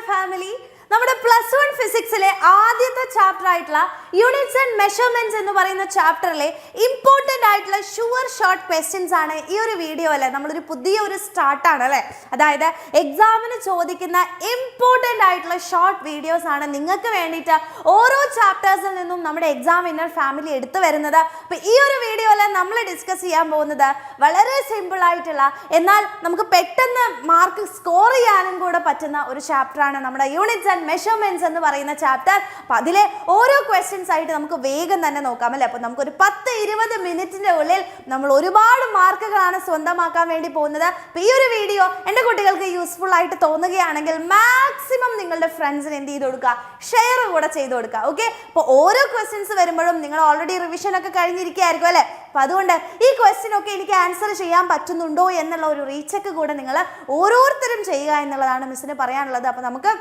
family. നമ്മുടെ plus 1 ഫിസിക്സിലെ ആദ്യത്തെ chapter ആയിട്ടുള്ള യൂണിറ്റ്സ് ആൻഡ് മെഷർമെന്റ്സ് എന്ന് പറയുന്ന ചാപ്റ്ററിലെ ഇമ്പോർട്ടൻ്റ് ആയിട്ടുള്ള ഷുവർ ഷോർട്ട് ക്വസ്റ്റ്യൻസ് ആണ് ഈ ഒരു വീഡിയോ അല്ലേ. നമ്മളൊരു പുതിയൊരു സ്റ്റാർട്ടാണ് അല്ലേ. അതായത് എക്സാമിന് ചോദിക്കുന്ന ഇമ്പോർട്ടൻ്റ് ആയിട്ടുള്ള ഷോർട്ട് വീഡിയോസ് ആണ് നിങ്ങൾക്ക് വേണ്ടിയിട്ട് ഓരോ ചാപ്റ്റേഴ്സിൽ നിന്നും നമ്മുടെ എക്സാം വിന്നർ ഫാമിലി എടുത്തു വരുന്നത്. അപ്പോൾ ഈ ഒരു വീഡിയോയിൽ നമ്മൾ ഡിസ്കസ് ചെയ്യാൻ പോകുന്നത് വളരെ സിമ്പിൾ ആയിട്ടുള്ള എന്നാൽ നമുക്ക് പെട്ടെന്ന് മാർക്ക് സ്കോർ ചെയ്യാനും കൂടെ പറ്റുന്ന ഒരു ചാപ്റ്ററാണ് നമ്മുടെ യൂണിറ്റ്സ് മെഷർമെന്റ്സ് എന്ന് പറയുന്ന ചാപ്റ്റർ. അപ്പൊ അതിലെ ഓരോ ക്വസ്റ്റ്യൻസ് ആയിട്ട് നമുക്ക് വേഗം തന്നെ നോക്കാം അല്ലേ. അപ്പൊ നമുക്കൊരു 10-20 മിനിറ്റിന്റെ ഉള്ളിൽ നമ്മൾ ഒരുപാട് മാർക്കുകളാണ് സ്വന്തമാക്കാൻ വേണ്ടി പോകുന്നത്. അപ്പൊ ഈ ഒരു വീഡിയോ എൻ്റെ കുട്ടികൾക്ക് യൂസ്ഫുൾ ആയിട്ട് തോന്നുകയാണെങ്കിൽ മാക്സിമം നിങ്ങളുടെ ഫ്രണ്ട്സിന് എന്ത് ചെയ്ത് കൊടുക്കുക, ഷെയർ കൂടെ ചെയ്ത് കൊടുക്കുക. ഓക്കെ. അപ്പോൾ ഓരോ ക്വസ്റ്റ്യൻസ് വരുമ്പോഴും നിങ്ങൾ ഓൾറെഡി റിവിഷൻ ഒക്കെ കഴിഞ്ഞിരിക്കുകയായിരിക്കും അല്ലേ. അപ്പൊ അതുകൊണ്ട് ഈ ക്വസ്റ്റ്യൻ ഒക്കെ എനിക്ക് ആൻസർ ചെയ്യാൻ പറ്റുന്നുണ്ടോ എന്നുള്ള ഒരു റീചെക്ക് കൂടെ നിങ്ങൾ ഓരോരുത്തരും ചെയ്യുക എന്നുള്ളതാണ് മിസ്സിന് പറയാനുള്ളത്. അപ്പൊ നമുക്ക്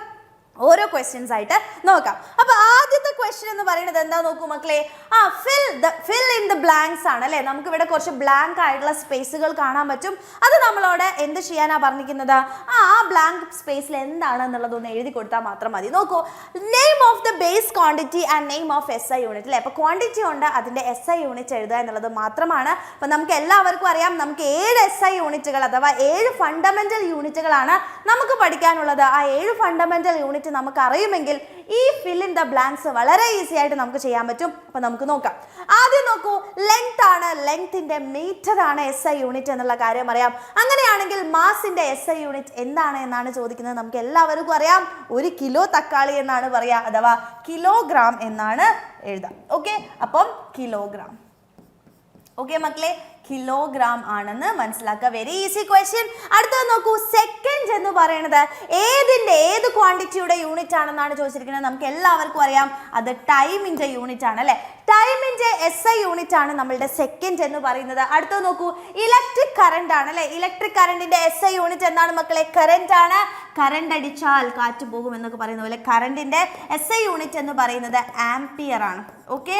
ഓരോ ക്വസ്റ്റ്യൻസ് ആയിട്ട് നോക്കാം. അപ്പൊ ആദ്യത്തെ ക്വസ്റ്റ്യൻ എന്ന് പറയുന്നത് എന്താ നോക്കൂ മക്കളെ. ഫിൽ ഇൻ ദ ബ്ലാങ്ക്സ് ആണ് അല്ലെ. നമുക്ക് ഇവിടെ കുറച്ച് ബ്ലാങ്ക് ആയിട്ടുള്ള സ്പേസുകൾ കാണാൻ പറ്റും. അത് നമ്മളോട് എന്ത് ചെയ്യാനാ പറഞ്ഞിരിക്കുന്നത്, ആ ബ്ലാങ്ക് സ്പേസിൽ എന്താണെന്നുള്ളതൊന്ന് എഴുതി കൊടുത്താൽ മാത്രം മതി. നോക്കൂ, name of the base quantity and name of SI unit അല്ലെ. അപ്പൊ ക്വാണ്ടിറ്റി ഉണ്ട്, അതിന്റെ SI യൂണിറ്റ് എഴുതുക എന്നുള്ളത് മാത്രമാണ്. അപ്പൊ നമുക്ക് എല്ലാവർക്കും അറിയാം, നമുക്ക് 7 SI യൂണിറ്റുകൾ അഥവാ 7 ഫണ്ടമെന്റൽ യൂണിറ്റുകളാണ് നമുക്ക് പഠിക്കാനുള്ളത്. ആ 7 ഫണ്ടമെന്റൽ യൂണിറ്റ് നമുക്ക് അറിയുമെങ്കിൽ ഈ ഫിൽ ഇൻ ദ ബ്ലാങ്ക്സ് വളരെ ഈസി ആയിട്ട് നമുക്ക് ചെയ്യാൻ പറ്റും. അപ്പൊ നമുക്ക് നോക്കാം. ആദ്യം നോക്കൂ, ലെങ്ത് ആണ്. ലെങ്ത്തിന്റെ മീറ്റർ ആണ് SI യൂണിറ്റ് എന്നുള്ള കാര്യം അറിയാം. അങ്ങനെയാണെങ്കിൽ മാസിന്റെ SI യൂണിറ്റ് എന്താണ് എന്നാണ് ചോദിക്കുന്നത്. നമുക്ക് എല്ലാവർക്കും അറിയാം, 1 കിലോ തക്കാളി എന്നാണ് പറയാ, അഥവാ കിലോഗ്രാം എന്നാണ് എഴുതാം. ഓക്കെ, അപ്പം കിലോഗ്രാം. ഓക്കെ മക്കളെ, കിലോഗ്രാം ആണെന്ന് മനസ്സിലാക്കുക. Very easy question. അടുത്തത് നോക്കൂ, സെക്കൻഡ് എന്ന് പറയുന്നത് ഏത് ക്വാണ്ടിറ്റിയുടെ യൂണിറ്റ് ആണെന്നാണ് ചോദിച്ചിരിക്കുന്നത്. നമുക്ക് എല്ലാവർക്കും അറിയാം, അത് ടൈമിന്റെ യൂണിറ്റ് ആണ് അല്ലെ. ടൈമിന്റെ SI യൂണിറ്റ് ആണ് നമ്മളുടെ സെക്കൻഡ് എന്ന് പറയുന്നത്. അടുത്തത് നോക്കൂ, ഇലക്ട്രിക് കറണ്ട് ആണ് അല്ലെ. ഇലക്ട്രിക് കറണ്ടിന്റെ SI യൂണിറ്റ് എന്താണ് മക്കളെ, കറണ്ട് ആണ്. കറണ്ട് അടിച്ചാൽ കാറ്റ് പോകും എന്നൊക്കെ പറയുന്ന പോലെ കറണ്ടിന്റെ SI യൂണിറ്റ് എന്ന് പറയുന്നത് ആംപിയർ ആണ്. ഓക്കെ,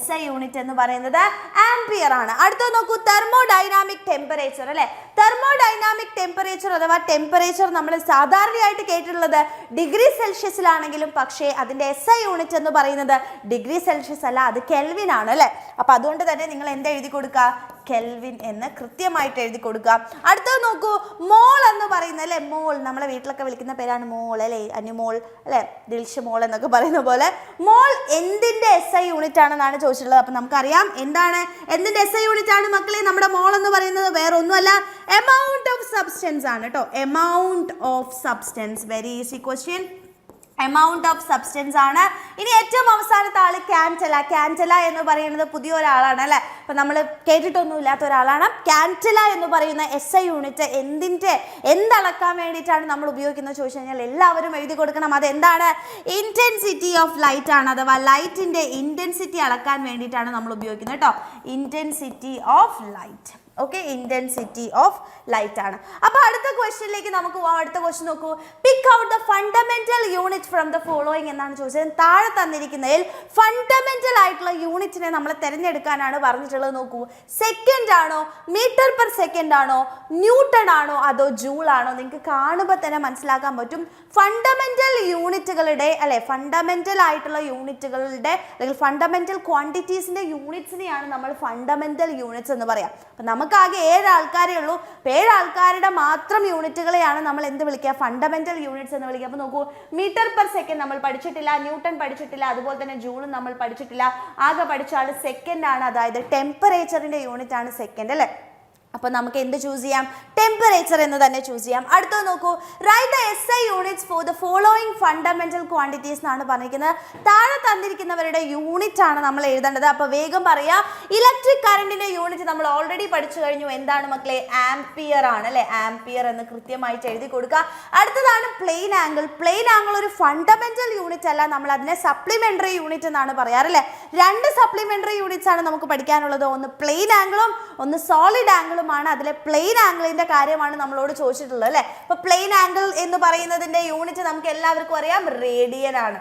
SI യൂണിറ്റ് എന്ന് പറയുന്നത് ആംപിയർ ആണ്. അടുത്തത് നോക്കൂ, തെർമോഡൈനാമിക് ടെമ്പറേച്ചർ അല്ലെ. തെർമോഡൈനാമിക് ടെമ്പറേച്ചർ അഥവാ ടെമ്പറേച്ചർ നമ്മൾ സാധാരണയായിട്ട് കേട്ടിട്ടുള്ളത് ഡിഗ്രി സെൽഷ്യസിലാണെങ്കിലും പക്ഷേ അതിന്റെ SI യൂണിറ്റ് എന്ന് പറയുന്നത് ഡിഗ്രി സെൽഷ്യസ് അല്ല, അത് കെൽവിൻ ആണ് അല്ലെ. അപ്പൊ അതുകൊണ്ട് തന്നെ നിങ്ങൾ എന്താ എഴുതി കൊടുക്കുക, കെൽവിൻ എന്ന് കൃത്യമായിട്ട് എഴുതി കൊടുക്കുക. അടുത്തത് നോക്കൂ, മോൾ എന്ന് പറയുന്നത് അല്ലെ. മോൾ നമ്മളെ വീട്ടിലൊക്കെ വിളിക്കുന്ന പേരാണ് മോൾ അല്ലെ. അനുമോൾ അല്ലെ, ദിൽഷ മോൾ എന്നൊക്കെ പറയുന്ന പോലെ മോൾ എന്തിന്റെ SI യൂണിറ്റ് ആണെന്നാണ് ചോദിച്ചിട്ടുള്ളത്. അപ്പൊ നമുക്കറിയാം എന്താണ് എന്തിന്റെ SI യൂണിറ്റ് ആണ് മക്കളെ നമ്മുടെ മോൾ എന്ന് പറയുന്നത്. വേറെ ഒന്നുമല്ല, എമൗണ്ട് ഓഫ് സബ്സ്റ്റൻസ് ആണ് കേട്ടോ. Amount of substance. Very easy question. Amount of substance ആണ്. ഇനി ഏറ്റവും അവസാനത്തെ ആള് കാൻറ്റല. കാൻറ്റല എന്ന് പറയുന്നത് പുതിയ ഒരാളാണ് അല്ലെ. അപ്പൊ നമ്മൾ കേട്ടിട്ടൊന്നും ഇല്ലാത്ത ഒരാളാണ്. കാൻറ്റല എന്ന് പറയുന്ന SI യൂണിറ്റ് എന്തളക്കാൻ വേണ്ടിയിട്ടാണ് നമ്മൾ ഉപയോഗിക്കുന്നത് ചോദിച്ചു കഴിഞ്ഞാൽ എല്ലാവരും എഴുതി കൊടുക്കണം. അതെന്താണ്, ഇന്റൻസിറ്റി ഓഫ് ലൈറ്റ് ആണ്. അഥവാ ലൈറ്റിന്റെ ഇന്റൻസിറ്റി അളക്കാൻ വേണ്ടിയിട്ടാണ് നമ്മൾ ഉപയോഗിക്കുന്നത് കേട്ടോ. Intensity of light. Okay, intensity of light ആണ്. അപ്പൊ അടുത്ത ക്വസ്റ്റ്യനിലേക്ക് നമുക്ക് പോവാം. അടുത്ത ക്വസ്റ്റ്യൻ നോക്കൂ, pick out the fundamental unit from the following എന്നാണ് ചോദിച്ചത്. താഴെ തന്നിരിക്കുന്നതിൽ ഫണ്ടമെന്റൽ ആയിട്ടുള്ള യൂണിറ്റിനെ നമ്മൾ തിരഞ്ഞെടുക്കാനാണ് പറഞ്ഞിട്ടുള്ളത്. നോക്കൂ, സെക്കൻഡ് ആണോ, മീറ്റർ പെർ സെക്കൻഡ് ആണോ, ന്യൂട്ടൺ ആണോ, അതോ ജൂൾ ആണോ? നിങ്ങൾക്ക് കാണുമ്പോൾ തന്നെ മനസ്സിലാക്കാൻ പറ്റും. ഫണ്ടമെന്റൽ യൂണിറ്റുകളുടെ അല്ലെ, ഫണ്ടമെന്റൽ ആയിട്ടുള്ള യൂണിറ്റുകളുടെ അല്ലെങ്കിൽ ഫണ്ടമെന്റൽ ക്വാണ്ടിറ്റീസിന്റെ യൂണിറ്റ്സിനെയാണ് നമ്മൾ ഫണ്ടമെന്റൽ യൂണിറ്റ്സ് എന്ന് പറയാം. അപ്പൊ നമുക്കാകെ 7 ആൾക്കാരേ ഉള്ളൂ. 7 ആൾക്കാരുടെ മാത്രം യൂണിറ്റുകളെയാണ് നമ്മൾ എന്ത് വിളിക്കുക, ഫണ്ടമെന്റൽ യൂണിറ്റ്സ് എന്ന് വിളിക്കുക. അപ്പൊ നോക്കൂ, മീറ്റർ പെർ സെക്കൻഡ് നമ്മൾ പഠിച്ചിട്ടില്ല, ന്യൂട്ടൺ പഠിച്ചിട്ടില്ല, അതുപോലെ തന്നെ ജൂളും നമ്മൾ പഠിച്ചിട്ടില്ല. ആകെ പഠിച്ച ആൾ സെക്കൻഡ് ആണ്, അതായത് ടെമ്പറേച്ചറിന്റെ യൂണിറ്റ് ആണ് സെക്കൻഡ് അല്ലെ. അപ്പൊ നമുക്ക് എന്ത് ചൂസ് ചെയ്യാം, ടെമ്പറേച്ചർ എന്ന് തന്നെ ചൂസ് ചെയ്യാം. അടുത്തത് നോക്കൂ, write the SI units for the following fundamental quantities എന്നാണ് പറഞ്ഞിരിക്കുന്നത്. താഴെ തന്നിരിക്കുന്നവരുടെ യൂണിറ്റ് ആണ് നമ്മൾ എഴുതേണ്ടത്. അപ്പൊ വേഗം പറയാ, ഇലക്ട്രിക് കറണ്ടിന്റെ യൂണിറ്റ് നമ്മൾ ഓൾറെഡി പഠിച്ചു കഴിഞ്ഞു. എന്താണ് മക്കളെ, ആംപിയർ ആണ് അല്ലെ. ആംപിയർ എന്ന് കൃത്യമായിട്ട് എഴുതി കൊടുക്കുക. അടുത്തതാണ് പ്ലെയിൻ ആംഗിൾ. പ്ലെയിൻ ആംഗിൾ ഒരു ഫണ്ടമെന്റൽ യൂണിറ്റ് അല്ല, നമ്മൾ അതിനെ സപ്ലിമെന്ററി യൂണിറ്റ് എന്നാണ് പറയാറല്ലേ. 2 സപ്ലിമെന്ററി യൂണിറ്റ്സ് ആണ് നമുക്ക് പഠിക്കാനുള്ളത്. ഒന്ന് പ്ലെയിൻ ആംഗിളും ഒന്ന് സോളിഡ് ആംഗിളും ആണ്. അതിലെ പ്ലെയിൻ ആംഗിളിന്റെ കാര്യമാണ് നമ്മളോട് ചോദിച്ചിട്ടുള്ളത് അല്ലെ. അപ്പൊ പ്ലെയിൻ ആംഗിൾ എന്ന് പറയുന്നതിന്റെ യൂണിറ്റ് നമുക്ക് എല്ലാവർക്കും അറിയാം, റേഡിയൻ ആണ്.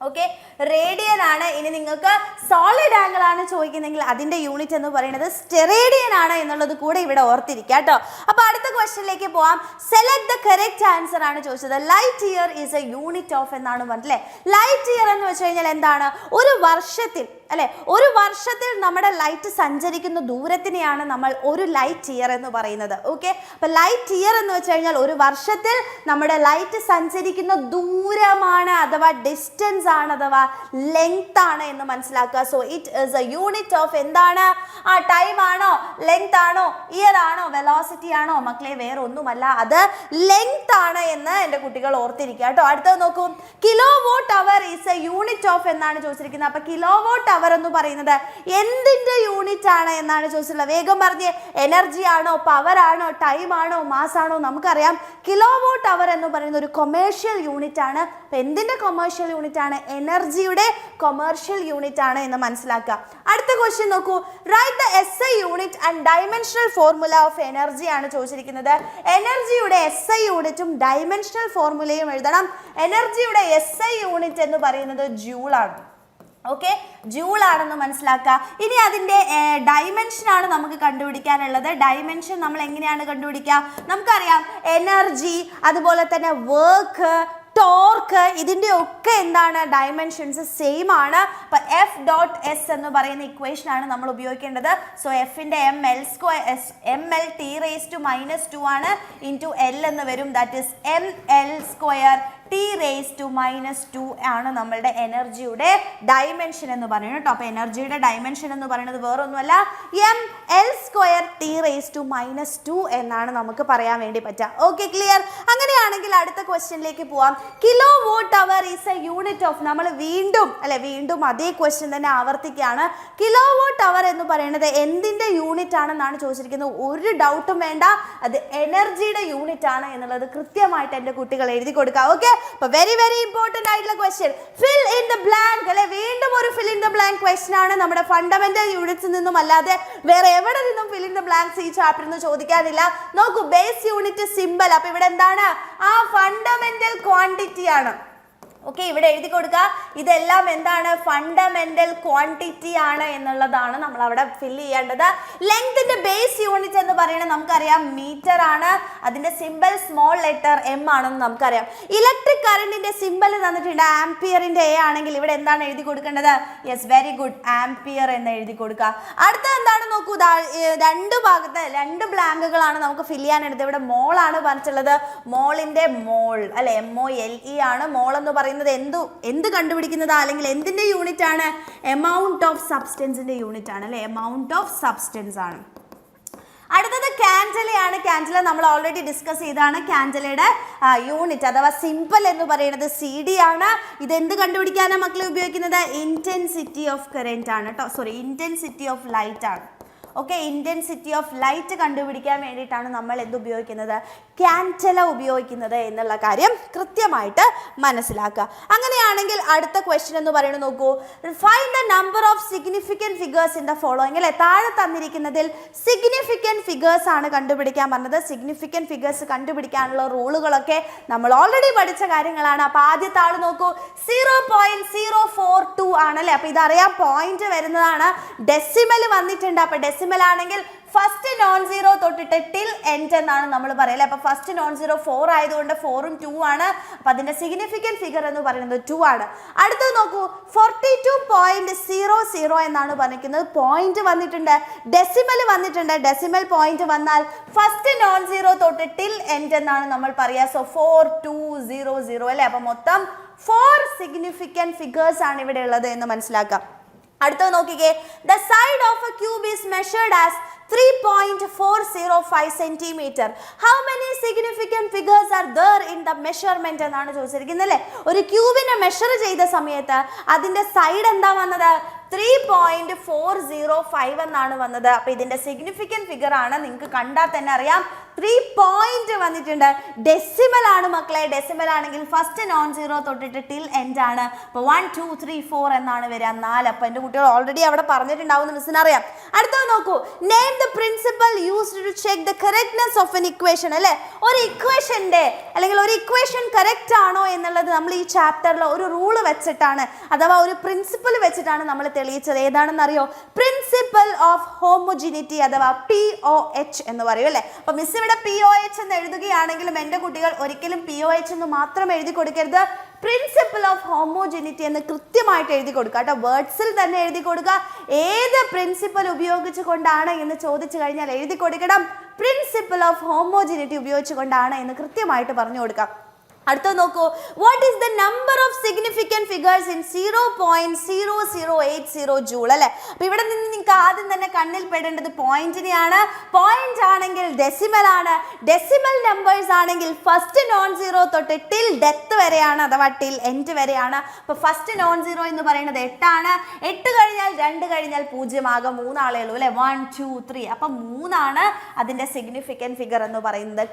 ഓക്കെ, റേഡിയൻ ആണ്. ഇനി നിങ്ങൾക്ക് സോളിഡ് ആംഗിൾ ആണ് ചോദിക്കുന്നെങ്കിൽ അതിന്റെ യൂണിറ്റ് എന്ന് പറയുന്നത് സ്റ്റെറേഡിയൻ ആണ് എന്നുള്ളത് കൂടെ ഇവിടെ ഓർത്തിരിക്കുക കേട്ടോ. അപ്പൊ അടുത്ത ക്വസ്റ്റ്യനിലേക്ക് പോവാം. സെലക്ട് ദ കറക്റ്റ് ആൻസർ ആണ് ചോദിച്ചത്. Light year is A unit of എന്നാണ് പറഞ്ഞത്. ലൈറ്റ് ഇയർ എന്ന് വെച്ച് കഴിഞ്ഞാൽ എന്താണ്? ഒരു വർഷത്തിൽ അല്ലെ, ഒരു വർഷത്തിൽ നമ്മുടെ ലൈറ്റ് സഞ്ചരിക്കുന്ന ദൂരത്തിനെയാണ് നമ്മൾ ഒരു ലൈറ്റ് ഇയർ എന്ന് പറയുന്നത്. ഓക്കെ, അപ്പൊ ലൈറ്റ് ഇയർ എന്ന് വെച്ച് കഴിഞ്ഞാൽ ഒരു വർഷത്തിൽ നമ്മുടെ ലൈറ്റ് സഞ്ചരിക്കുന്ന ദൂരമാണ്, അഥവാ ഡിസ്റ്റൻസ് ആണ്, അഥവാ ലെങ്ത് ആണ് എന്ന് മനസ്സിലാക്കുക. So it is A unit of എന്താണ്? ആ ടൈം ആണോ, ലെങ്ത് ആണോ, ഇയർ ആണോ, വെലോസിറ്റി ആണോ? മക്കളെ വേറെ ഒന്നുമല്ല, അത് ലെങ്ത് ആണ് എന്ന് എൻ്റെ കുട്ടികൾ ഓർത്തിരിക്കുക കേട്ടോ. അടുത്തത് നോക്കൂ. Kilo vote our is A unit of എന്നാണ് ചോദിച്ചിരിക്കുന്നത്. അപ്പൊ കിലോ വോട്ട് അവർ എന്ന് പറയുന്നത് എന്തിന്റെ യൂണിറ്റ് ആണ് എന്നാണ് ചോദിച്ചിട്ടുള്ളത്? വേഗം പറഞ്ഞേ. എനർജി ആണോ, പവർ ആണോ, ടൈം ആണോ, മാസ് ആണോ? നമുക്കറിയാം കിലോ വോട്ട് അവർ എന്ന് പറയുന്ന ഒരു കൊമേഴ്ഷ്യൽ യൂണിറ്റ് ആണ്. അപ്പൊ എന്തിന്റെ കൊമേഴ്ഷ്യൽ യൂണിറ്റ് ആണ്? എനർജിയുടെ കൊമേഴ്ഷ്യൽ യൂണിറ്റ് ആണ് എന്ന് മനസ്സിലാക്കുക. അടുത്ത ക്വസ്റ്റ്യൻ നോക്കൂ. Write the SI unit and dimensional formula of energy ആണ് ചോദിച്ചിരിക്കുന്നത്. എനർജിയുടെ SI യൂണിറ്റും ഡൈമെൻഷണൽ ഫോർമുലയും എഴുതണം. എനർജിയുടെ SI യൂണിറ്റ് എന്ന് പറയുന്നത് ജൂൾ ആണ്. ഓക്കെ, ജൂൾ ആണെന്ന് മനസ്സിലാക്കുക. ഇനി അതിൻ്റെ ഡൈമെൻഷൻ ആണ് നമുക്ക് കണ്ടുപിടിക്കാനുള്ളത്. ഡൈമെൻഷൻ നമ്മൾ എങ്ങനെയാണ് കണ്ടുപിടിക്കുക? നമുക്കറിയാം എനർജി, അതുപോലെ തന്നെ വർക്ക്, ടോർക്ക്, ഇതിൻ്റെ ഒക്കെ എന്താണ്? ഡയമെൻഷൻസ് സെയിം ആണ്. അപ്പൊ F.S എന്ന് പറയുന്ന ഇക്വേഷൻ ആണ് നമ്മൾ ഉപയോഗിക്കേണ്ടത്. സോ എഫിന്റെ ML(T⁻²) ആണ് ഇൻറ്റു L എന്ന് വരും. ദാറ്റ് ഇസ് ML²T⁻² ആണ് നമ്മളുടെ എനർജിയുടെ ഡയമെൻഷൻ എന്ന് പറയുന്നത് കേട്ടോ. അപ്പൊ എനർജിയുടെ ഡയമെൻഷൻ എന്ന് പറയുന്നത് വേറൊന്നുമല്ല, ML²T⁻² എന്നാണ് നമുക്ക് പറയാൻ വേണ്ടി പറ്റുക. Okay, clear? അങ്ങനെയാണെങ്കിൽ അടുത്ത ക്വസ്റ്റ്യനിലേക്ക് പോവാം. Kilo vote our is A unit of. നമ്മൾ വീണ്ടും അതേ ക്വസ്റ്റ്യൻ തന്നെ ആവർത്തിക്കുകയാണ്. കിലോ വോട്ട് അവർ എന്ന് പറയുന്നത് എന്തിന്റെ യൂണിറ്റ് ആണെന്നാണ് ചോദിച്ചിരിക്കുന്നത്. ഒരു ഡൗട്ടും വേണ്ട, അത് എനർജിയുടെ യൂണിറ്റ് ആണ് എന്നുള്ളത് കൃത്യമായിട്ട് എൻ്റെ കുട്ടികൾ എഴുതി കൊടുക്കുക. ഓക്കെ, അപ്പൊ വെരി ഇമ്പോർട്ടന്റ് ആയിട്ടുള്ള question. Fill in the blank അല്ലെ, വീണ്ടും ഒരു fill in the blank question ആണ്. നമ്മുടെ ഫണ്ടമെന്റൽ യൂണിറ്റ്സിൽ നിന്നും അല്ലാതെ വേറെ എവിടെ നിന്നും ഫിൽ ഇൻ ദ ബ്ലാങ്ക്സ് ഈ ചാപ്റ്ററിൽ നിന്ന് ചോദിക്കാനില്ല. നോക്കൂ, ബേസ് യൂണിറ്റ് സിമ്പിൾ. അപ്പൊ ഇവിടെ എന്താണ്? ആ ഫണ്ടമെന്റൽ ക്വാണ്ടിറ്റി ആണ്. ഓക്കെ, ഇവിടെ എഴുതി കൊടുക്കുക. ഇതെല്ലാം എന്താണ്? ഫണ്ടമെന്റൽ ക്വാണ്ടിറ്റി ആണ് എന്നുള്ളതാണ് നമ്മൾ അവിടെ ഫില്ല് ചെയ്യേണ്ടത്. ലെങ്ത്തിന്റെ ബേസ് യൂണിറ്റ് എന്ന് പറയുന്നത് നമുക്കറിയാം മീറ്റർ ആണ്. അതിന്റെ സിമ്പിൾ സ്മോൾ ലെറ്റർ M ആണെന്ന് നമുക്കറിയാം. ഇലക്ട്രിക് കറണ്ടിന്റെ സിമ്പിൾ തന്നിട്ടുണ്ട് ആംപിയറിന്റെ A ആണെങ്കിൽ ഇവിടെ എന്താണ് എഴുതി കൊടുക്കേണ്ടത്? യെസ്, വെരി ഗുഡ്, ആംപിയർ എന്ന് എഴുതി കൊടുക്കുക. അടുത്ത എന്താണ് നോക്കൂ, രണ്ട് ഭാഗത്ത് രണ്ട് ബ്ലാങ്കുകളാണ് നമുക്ക് ഫില്ല് ചെയ്യാനെടുത്തത്. ഇവിടെ മോൾ ആണ് പറഞ്ഞിട്ടുള്ളത്. മോളിന്റെ മോൾ അല്ലെ, MOLE ആണ്. മോൾ എന്ന് പറയുന്നത് എന്ത് കണ്ടുപിടിക്കുന്നതാ, അല്ലെങ്കിൽ എന്തിന്റെ യൂണിറ്റ് ആണ്? എമൗണ്ട് ഓഫ് സബ്സ്റ്റൻസിന്റെ യൂണിറ്റ് ആണ് അല്ലെ, എമൗണ്ട് ഓഫ് സബ്സ്റ്റൻസ് ആണ്. അടുത്തത് കാൻഡലയാണ്. കാൻഡല നമ്മൾ ഓൾറെഡി ഡിസ്കസ് ചെയ്താണ്. കാൻഡലയുടെ യൂണിറ്റ് അഥവാ സിമ്പിൾ എന്ന് പറയുന്നത് CD ആണ്. ഇത് എന്ത് കണ്ടുപിടിക്കാനാണ് മക്കളെ ഉപയോഗിക്കുന്നത്? ഇന്റൻസിറ്റി ഓഫ് കറന്റ് ആണ് കേട്ടോ. സോറി, ഇന്റൻസിറ്റി ഓഫ് ലൈറ്റ് ആണ്. ഓക്കെ, ഇന്റൻസിറ്റി ഓഫ് ലൈറ്റ് കണ്ടുപിടിക്കാൻ വേണ്ടിയിട്ടാണ് നമ്മൾ എന്ത് ഉപയോഗിക്കുന്നത്? കാൻഡല ഉപയോഗിക്കുന്നത് എന്നുള്ള കാര്യം കൃത്യമായിട്ട് മനസ്സിലാക്കുക. അങ്ങനെയാണെങ്കിൽ അടുത്ത ക്വസ്റ്റ്യൻ എന്ന് പറയുന്നത് നോക്കൂ. Find the number of significant figures in the following അല്ലെ, താഴെ തന്നിരിക്കുന്നതിൽ സിഗ്നിഫിക്കൻറ്റ് ഫിഗേഴ്സ് ആണ് കണ്ടുപിടിക്കാൻ പറഞ്ഞത്. സിഗ്നിഫിക്കൻറ്റ് ഫിഗേഴ്സ് കണ്ടുപിടിക്കാനുള്ള റൂളുകളൊക്കെ നമ്മൾ ഓൾറെഡി പഠിച്ച കാര്യങ്ങളാണ്. അപ്പൊ ആദ്യത്തെ ആൾ നോക്കൂ, 0.042 ആണല്ലേ. അപ്പൊ ഇതറിയാം, പോയിന്റ് വരുന്നതാണ്. ഡെസിമൽ വന്നിട്ടുണ്ട്. അപ്പൊ ഡെസിമൽ ആണെങ്കിൽ ഫസ്റ്റ് നോൺ സീറോ തൊട്ടിട്ട് ടിൽ എൻഡ് എന്നാണ് നമ്മൾ പറയല്ലേ. അപ്പൊ ഫസ്റ്റ് നോൺ സീറോ 4 ആയതുകൊണ്ട് 4ഉം 2 ആണ്. അപ്പൊ അതിന്റെ സിഗ്നിഫിക്കൻറ്റ് ഫിഗർ എന്ന് പറയുന്നത് 2 ആണ്. അടുത്തത് നോക്കൂ, 42.00 എന്നാണ് പറഞ്ഞിരിക്കുന്നത്. പോയിന്റ് വന്നിട്ടുണ്ട്, ഡെസിമൽ വന്നിട്ടുണ്ട്. ഡെസിമൽ പോയിന്റ് വന്നാൽ ഫസ്റ്റ് നോൺ സീറോ തൊട്ട് ടിൽ എൻഡ് എന്നാണ് നമ്മൾ പറയുക. സോ 4200 അല്ലേ. അപ്പൊ മൊത്തം 4 സിഗ്നിഫിക്കൻറ്റ് ഫിഗേഴ്സ് ആണ് ഇവിടെ ഉള്ളത് എന്ന് മനസ്സിലാക്കാം. അടുത്തത് നോക്കിക്കേ, the side of A cube is measured as 3.405 centimeter. How many significant figures are there in the measurement എന്നാണ് ചോദിച്ചിരിക്കുന്നത് അല്ലേ. ഒരു ക്യൂബിനെ മെഷർ ചെയ്ത സമയത്ത് അതിന്റെ സൈഡ് എന്താ വന്നത്? 3.405 എന്നാണ് വന്നത്. അപ്പൊ ഇതിന്റെ സിഗ്നിഫിക്കൻറ്റ് ഫിഗർ ആണ്. നിങ്ങൾക്ക് കണ്ടാൽ തന്നെ അറിയാം 3 പോയിന്റ് വന്നിട്ടുണ്ട്. ഡെസിമൽ ആണ് മക്കളെ. ഡെസിമൽ ആണെങ്കിൽ ഫസ്റ്റ് നോൺ സീറോ തൊട്ടിട്ട് ടിൽ എൻഡ് ആണ്. അപ്പൊ 1 2 3 4 എന്നാണ് വരിക, 4. അപ്പൊ എന്റെ കുട്ടികൾ ഓൾറെഡി അവിടെ പറഞ്ഞിട്ടുണ്ടാവുന്ന മിസ്സിന് അറിയാം. അടുത്തത് നോക്കൂ, name the principle used to check the correctness of an equation? അല്ലേ, ഒരു ഇക്വേഷന്റെ അല്ലെങ്കിൽ ഒരു ഇക്വേഷൻ കറക്റ്റ് ആണോ എന്നുള്ളത് നമ്മൾ ഈ ചാപ്റ്ററിൽ ഒരു റൂള് വെച്ചിട്ടാണ്, അഥവാ ഒരു പ്രിൻസിപ്പിൾ വെച്ചിട്ടാണ് നമ്മൾ തെളിയിച്ചത്. ഏതാണെന്ന് അറിയോ? പ്രിൻസിപ്പിൾ ഓഫ് ഹോമോജിനിറ്റി അഥവാ POH എന്ന് പറയും അല്ലേ. അപ്പൊ മിസ് ഇവിടെ POH എന്ന് എഴുതുകയാണെങ്കിലും എൻ്റെ കുട്ടികൾ ഒരിക്കലും POH എന്ന് മാത്രം എഴുതി കൊടുക്കരുത്, പ്രിൻസിപ്പിൾ ഓഫ് ഹോമോജിനിറ്റി എന്ന് കൃത്യമായിട്ട് എഴുതി കൊടുക്കുക കേട്ടോ. വേർഡ്സിൽ തന്നെ എഴുതി കൊടുക്കുക. ഏത് പ്രിൻസിപ്പിൾ ഉപയോഗിച്ചു കൊണ്ടാണ് എന്ന് ചോദിച്ചു കഴിഞ്ഞാൽ എഴുതി കൊടുക്കണം, പ്രിൻസിപ്പിൾ ഓഫ് ഹോമോജിനിറ്റി ഉപയോഗിച്ചുകൊണ്ടാണ് എന്ന് കൃത്യമായിട്ട് പറഞ്ഞു കൊടുക്കാം. അടുത്ത നോക്കൂ, what is the number of significant figures in 0.0080 joule അല്ലേ. അപ്പോൾ ഇവിടെ നിന്ന് നിങ്ങൾക്ക് ആദ്യം തന്നെ കണ്ണിൽ പെടേണ്ടത് പോയിന്റിനെയാണ്. പോയിന്റ് ആണെങ്കിൽ ഡെസിമൽ ആണ്, ഡെസിമൽ നമ്പേഴ്സ് ആണെങ്കിൽ ഫസ്റ്റ് നോൺ സീറോ തൊട്ട് ടിൽ ഡെത്ത് വരെയാണ്, അഥവാ ടിൽ എൻഡ് വരെയാണ്. അപ്പോൾ ഫസ്റ്റ് നോൺ സീറോ എന്ന് പറയുന്നത് 8 ആണ്. 8 കഴിഞ്ഞാൽ 2 കഴിഞ്ഞാൽ 0 ആകും, 3 ആളേ ഉള്ളൂ അല്ലേ. 1 2 3, അപ്പം 3 ആണ് അതിൻ്റെ സിഗ്നിഫിക്കൻറ്റ് ഫിഗർ എന്ന് പറയുന്നത്.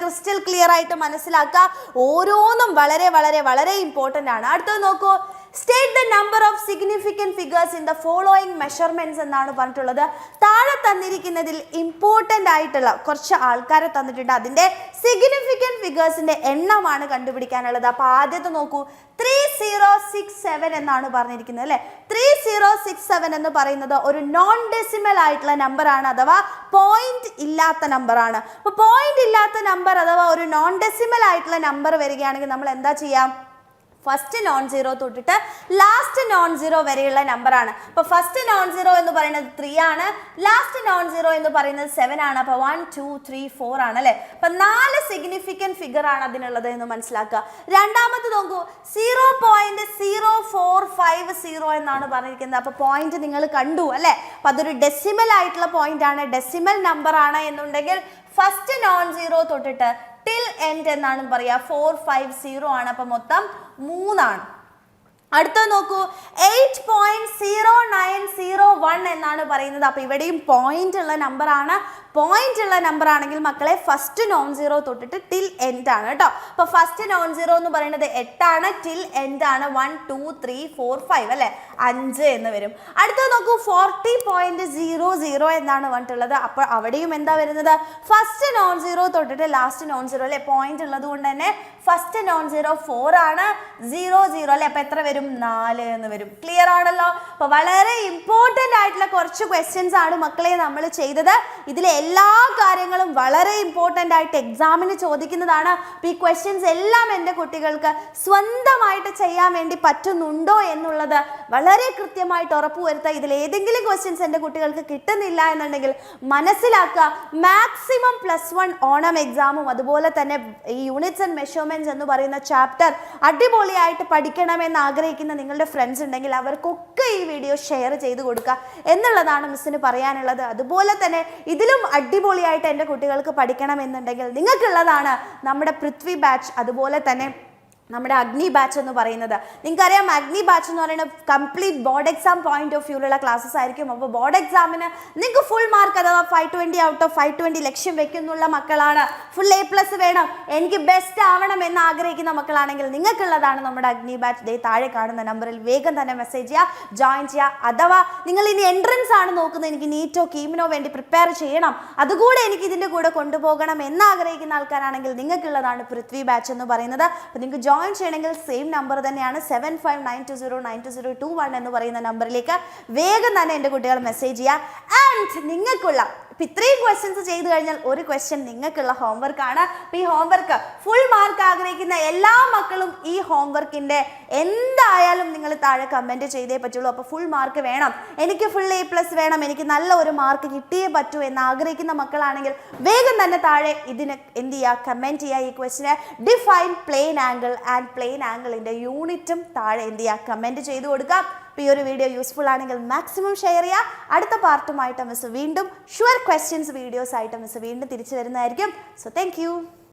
ക്രിസ്റ്റൽ ക്ലിയർ ആയിട്ട് മനസ്സിലാക്കുക. ഓരോന്നും വളരെ വളരെ വളരെ ഇമ്പോർട്ടൻ്റ് ആണ്. അടുത്തത് നോക്കൂ, state the number of significant figures in the following measurements എന്നാണ് പറഞ്ഞിട്ടുള്ളത്. താഴെ തന്നിരിക്കുന്നതിൽ ഇമ്പോർട്ടൻ്റ് ആയിട്ടുള്ള കുറച്ച് ആൾക്കാരെ തന്നിട്ടുണ്ട്, അതിൻ്റെ സിഗ്നിഫിക്കൻറ്റ് ഫിഗേഴ്സിൻ്റെ എണ്ണമാണ് കണ്ടുപിടിക്കാനുള്ളത്. അപ്പോൾ ആദ്യത്തെ നോക്കൂ, 3067 എന്നാണ് പറഞ്ഞിരിക്കുന്നത് അല്ലേ. 3067 എന്ന് പറയുന്നത് ഒരു നോൺ ഡെസിമൽ ആയിട്ടുള്ള നമ്പർ ആണ്, അഥവാ പോയിന്റ് ഇല്ലാത്ത നമ്പർ ആണ്. അപ്പോൾ പോയിന്റ് ഇല്ലാത്ത നമ്പർ അഥവാ ഒരു നോൺ ഡെസിമൽ ആയിട്ടുള്ള നമ്പർ വരികയാണെങ്കിൽ നമ്മൾ എന്താ ചെയ്യാം? ഫസ്റ്റ് നോൺ സീറോ തൊട്ടിട്ട് ലാസ്റ്റ് നോൺ സീറോ വരെയുള്ള നമ്പറാണ്. അപ്പോൾ ഫസ്റ്റ് നോൺ സീറോ എന്ന് പറയുന്നത് 3 ആണ്, ലാസ്റ്റ് നോൺ സീറോ എന്ന് പറയുന്നത് 7 ആണ്. അപ്പോൾ 1 2 3 4 ആണ് അല്ലേ. അപ്പം 4 സിഗ്നിഫിക്കൻറ്റ് ഫിഗർ ആണ് അതിനുള്ളത് എന്ന് മനസ്സിലാക്കുക. രണ്ടാമത് നോക്കൂ, 0.0450 എന്നാണ് പറഞ്ഞിരിക്കുന്നത്. അപ്പോൾ പോയിന്റ് നിങ്ങൾ കണ്ടു അല്ലേ. അപ്പം അതൊരു ഡെസിമൽ ആയിട്ടുള്ള പോയിന്റ് ആണ്, ഡെസിമൽ നമ്പർ ആണ് എന്നുണ്ടെങ്കിൽ ഫസ്റ്റ് നോൺ സീറോ തൊട്ടിട്ട് ടിൽ എൻഡ് എന്നാണ് പറയുക. 450 ആണ്. അപ്പം മൊത്തം 3 ആണ്. അടുത്തത് നോക്കൂ, 8.0901 എന്നാണ് പറയുന്നത്. അപ്പോൾ ഇവിടെയും പോയിന്റ് ഉള്ള നമ്പർ ആണ്. പോയിന്റ് ഉള്ള നമ്പർ ആണെങ്കിൽ മക്കളെ ഫസ്റ്റ് നോൺ സീറോ തൊട്ടിട്ട് ടിൽ എൻഡ് ആണ് കേട്ടോ. അപ്പോൾ ഫസ്റ്റ് നോൺ സീറോ എന്ന് പറയുന്നത് 8 ആണ്, ടിൽ എൻഡ് ആണ് 1 2 3 4 5 അല്ലേ, 5 എന്ന് വരും. അടുത്തത് നോക്കൂ, 40.00 എന്നാണ് പറഞ്ഞിട്ടുള്ളത്. അപ്പോൾ അവിടെയും എന്താ വരുന്നത്? ഫസ്റ്റ് നോൺ സീറോ തൊട്ടിട്ട് ലാസ്റ്റ് നോൺ സീറോ അല്ലേ, പോയിന്റ് ഉള്ളത് കൊണ്ട് തന്നെ ഫസ്റ്റ് നോൺ സീറോ 4 ആണ്, 00 അല്ലേ. അപ്പോൾ എത്ര വരും? 4 എന്ന് വരും. ക്ലിയർ ആണല്ലോ. അപ്പോൾ വളരെ ഇമ്പോർട്ടൻ്റ് ആയിട്ടുള്ള കുറച്ച് ക്വസ്റ്റ്യൻസ് ആണ് മക്കളെ നമ്മൾ ചെയ്തത്. ഇതിലെ എല്ലാ കാര്യങ്ങളും വളരെ ഇമ്പോർട്ടൻ്റ് ആയിട്ട് എക്സാമിന് ചോദിക്കുന്നതാണ്. അപ്പോൾ ഈ ക്വസ്റ്റ്യൻസ് എല്ലാം എൻ്റെ കുട്ടികൾക്ക് സ്വന്തമായിട്ട് ചെയ്യാൻ വേണ്ടി പറ്റുന്നുണ്ടോ എന്നുള്ളത് വളരെ കൃത്യമായിട്ട് ഉറപ്പുവരുത്തുക. ഇതിൽ ഏതെങ്കിലും ക്വസ്റ്റ്യൻസ് എൻ്റെ കുട്ടികൾക്ക് കിട്ടുന്നില്ല എന്നുണ്ടെങ്കിൽ മനസ്സിലാക്കുക, മാക്സിമം +1 ഓണം എക്സാമും അതുപോലെ തന്നെ ഈ യൂണിറ്റ്സ് ആൻഡ് മെഷർമെന്റ്സ് എന്ന് പറയുന്ന ചാപ്റ്റർ അടിപൊളിയായിട്ട് പഠിക്കണമെന്ന് ആഗ്രഹിക്കുന്ന നിങ്ങളുടെ ഫ്രണ്ട്സ് ഉണ്ടെങ്കിൽ അവർക്കൊക്കെ ഈ വീഡിയോ ഷെയർ ചെയ്ത് കൊടുക്കുക എന്നുള്ളതാണ് മിസ്സിന് പറയാനുള്ളത്. അതുപോലെ തന്നെ ഇതിലും അടിപൊളിയായിട്ട് എൻ്റെ കുട്ടികൾക്ക് പഠിക്കണമെന്നുണ്ടെങ്കിൽ നിങ്ങൾക്കുള്ളതാണ് നമ്മുടെ പൃഥ്വി ബാച്ച്, അതുപോലെ തന്നെ നമ്മുടെ അഗ്നി ബാച്ച് എന്ന് പറയുന്നത്. നിങ്ങൾക്കറിയാം അഗ്നി ബാച്ച് എന്ന് പറയുന്നത് complete board exam point of വ്യൂലുള്ള ക്ലാസ്സസ് ആയിരിക്കും. അപ്പോൾ ബോർഡ് എക്സാമിന് നിങ്ങൾക്ക് ഫുൾ മാർക്ക് അഥവാ 520 ഔട്ട് ഓഫ് 520 ലക്ഷ്യം വെക്കുന്നുള്ള മക്കളാണ്, ഫുൾ A+ വേണം, എനിക്ക് ബെസ്റ്റ് ആവണം എന്ന് ആഗ്രഹിക്കുന്ന മക്കളാണെങ്കിൽ നിങ്ങൾക്കുള്ളതാണ് നമ്മുടെ അഗ്നി ബാച്ച്. ദേ താഴെ കാണുന്ന നമ്പറിൽ വേഗം തന്നെ മെസ്സേജ് ചെയ്യുക, ജോയിൻ ചെയ്യുക. അഥവാ നിങ്ങൾ ഇനി എൻട്രൻസ് ആണ് നോക്കുന്നത്, എനിക്ക് നീറ്റോ കീമിനോ വേണ്ടി പ്രിപ്പയർ ചെയ്യണം, അതുകൂടെ എനിക്ക് ഇതിൻ്റെ കൂടെ കൊണ്ടുപോകണം എന്ന് ആഗ്രഹിക്കുന്ന ആൾക്കാരാണെങ്കിൽ നിങ്ങൾക്കുള്ളതാണ് പൃഥ്വി ബാച്ച് എന്ന് പറയുന്നത്. അപ്പോൾ നിങ്ങൾക്ക് ജോയിൻ ചെയ്യണമെങ്കിൽ സെയിം നമ്പർ തന്നെയാണ്, 7592092021 എന്ന് പറയുന്ന നമ്പറിലേക്ക് വേഗം തന്നെ എൻ്റെ കുട്ടികൾ മെസ്സേജ് ചെയ്യുക. ആൻഡ് നിങ്ങൾക്കുള്ള ഇപ്പം ഇത്രയും ക്വസ്റ്റ്യൻസ് ചെയ്ത് കഴിഞ്ഞാൽ ഒരു ക്വസ്റ്റ്യൻ നിങ്ങൾക്കുള്ള ഹോംവർക്കാണ്. അപ്പോൾ ഈ ഹോംവർക്ക് ഫുൾ മാർക്ക് ആഗ്രഹിക്കുന്ന എല്ലാ മക്കളും ഈ ഹോംവർക്കിൻ്റെ എന്തായാലും നിങ്ങൾ താഴെ കമൻറ്റ് ചെയ്തേ പറ്റുള്ളൂ. അപ്പോൾ ഫുൾ മാർക്ക് വേണം, എനിക്ക് ഫുൾ A+ വേണം, എനിക്ക് നല്ല ഒരു മാർക്ക് കിട്ടിയേ പറ്റൂ എന്ന് ആഗ്രഹിക്കുന്ന മക്കളാണെങ്കിൽ വേഗം തന്നെ താഴെ ഇതിന് എന്ത് ചെയ്യുക, കമൻറ്റ് ചെയ്യുക. ഈ ക്വസ്റ്റിനെ define plain angle and plain ആംഗിളിൻ്റെ യൂണിറ്റും താഴെ എന്ത് ചെയ്യുക, കമൻറ്റ് ചെയ്ത് കൊടുക്കാം. അപ്പോൾ ഈ ഒരു വീഡിയോ യൂസ്ഫുൾ ആണെങ്കിൽ മാക്സിമം ഷെയർ ചെയ്യുക. അടുത്ത പാർട്ടുമായിട്ട് മിസ് വീണ്ടും ഷുവർ ക്വസ്റ്റ്യൻസ് വീഡിയോസ് ആയിട്ട് മിസ് വീണ്ടും തിരിച്ചു വരുന്നതായിരിക്കും. So thank you.